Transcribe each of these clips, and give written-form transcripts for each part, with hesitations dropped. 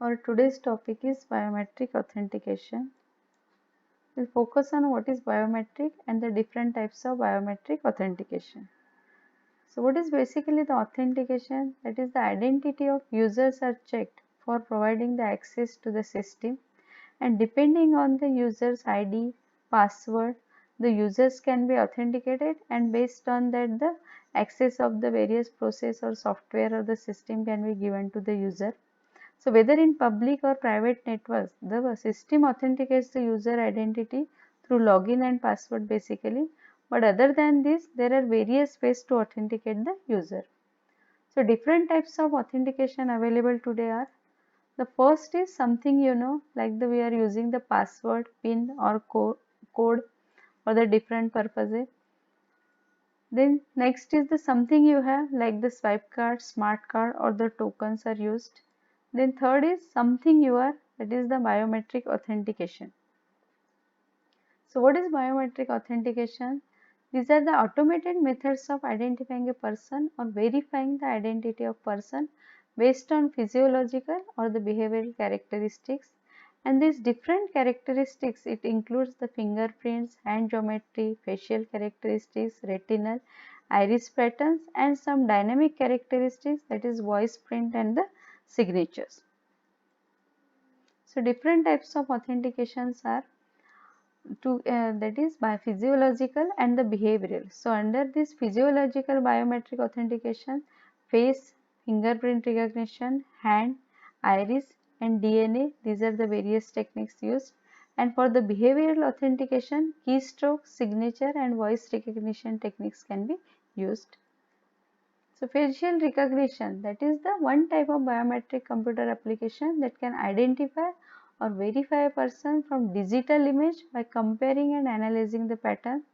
Our today's topic is biometric authentication. We'll focus on what is biometric and the different types of biometric authentication. So what is basically the authentication? That is the identity of users are checked for providing the access to the system, and depending on the user's ID, password, the users can be authenticated, and based on that the access of the various process or software or the system can be given to the user. So whether in public or private networks, the system authenticates the user identity through login and password basically. But other than this, there are various ways to authenticate the user. So different types of authentication available today are: the first is something like we are using the password, PIN or code for the different purposes. Then next is the something you have like the swipe card, smart card or the tokens are used. Then third is something you are, that is the biometric authentication. So what is biometric authentication? These are the automated methods of identifying a person or verifying the identity of person based on physiological or the behavioral characteristics. And these different characteristics, it includes the fingerprints, hand geometry, facial characteristics, retinal, iris patterns, and some dynamic characteristics, that is voice print and the signatures. So different types of authentications are that is by physiological and the behavioral. So under this physiological biometric authentication, face, fingerprint recognition, hand, iris and DNA, these are the various techniques used. And for the behavioral authentication, keystroke, signature and voice recognition techniques can be used. So facial recognition, that is the one type of biometric computer application that can identify or verify a person from digital image by comparing and analyzing the pattern.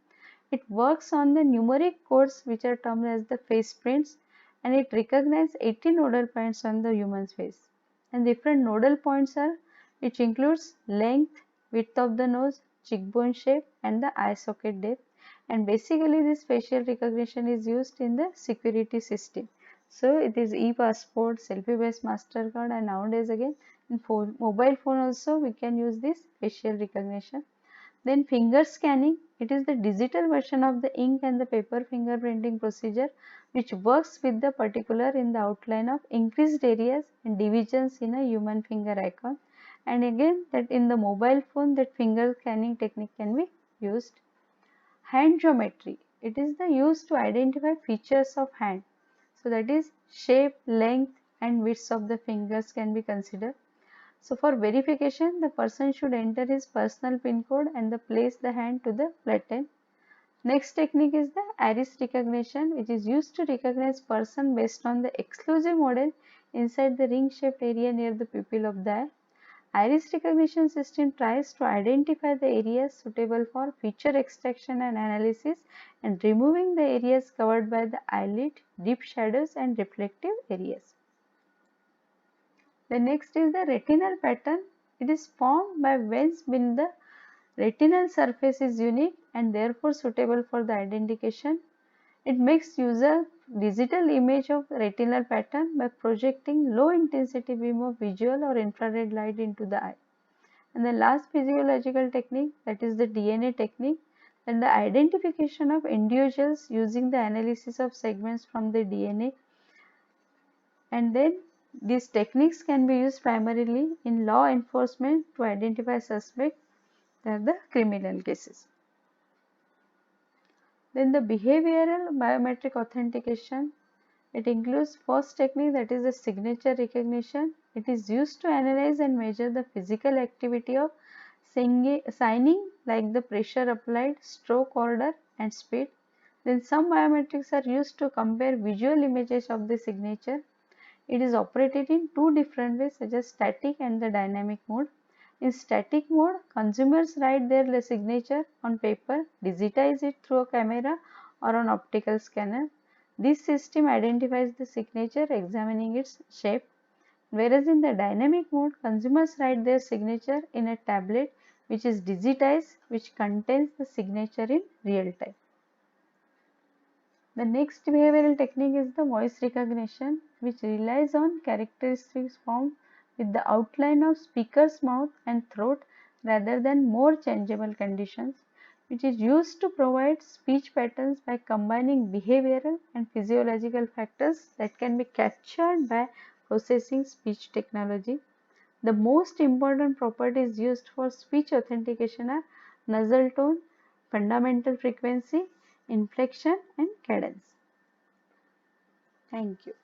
It works on the numeric codes which are termed as the face prints, and it recognizes 80 nodal points on the human's face. And different nodal points are, which includes length, width of the nose, cheekbone shape and the eye socket depth. And basically this facial recognition is used in the security system. So it is e-passport, selfie based MasterCard, and nowadays again in mobile phone also we can use this facial recognition. Then finger scanning, it is the digital version of the ink and the paper fingerprinting procedure which works with the particular in the outline of increased areas and divisions in a human finger icon. And again that in the mobile phone that finger scanning technique can be used. Hand geometry, it is the use to identify features of hand. So that is shape, length and width of the fingers can be considered. So for verification, the person should enter his personal PIN code and place the hand to the flatten. Next technique is the iris recognition, which is used to recognize person based on the exclusive model inside the ring shaped area near the pupil of the eye. Iris recognition system tries to identify the areas suitable for feature extraction and analysis and removing the areas covered by the eyelid, deep shadows and reflective areas. The next is the retinal pattern. It is formed by veins when the retinal surface is unique and therefore suitable for the identification. It makes user digital image of retinal pattern by projecting low intensity beam of visual or infrared light into the eye. And the last physiological technique, that is the DNA technique, and the identification of individuals using the analysis of segments from the DNA. And then these techniques can be used primarily in law enforcement to identify suspects, that are the criminal cases. Then the behavioral biometric authentication, it includes first technique, that is the signature recognition. It is used to analyze and measure the physical activity of signing like the pressure applied, stroke order and speed. Then some biometrics are used to compare visual images of the signature. It is operated in two different ways, such as static and the dynamic mode. In static mode, consumers write their signature on paper, digitize it through a camera or an optical scanner. This system identifies the signature, examining its shape. Whereas in the dynamic mode, consumers write their signature in a tablet which is digitized, which contains the signature in real time. The next behavioral technique is the voice recognition, which relies on characteristics formed with the outline of speaker's mouth and throat rather than more changeable conditions, which is used to provide speech patterns by combining behavioral and physiological factors that can be captured by processing speech technology. The most important properties used for speech authentication are nasal tone, fundamental frequency, inflection, and cadence. Thank you.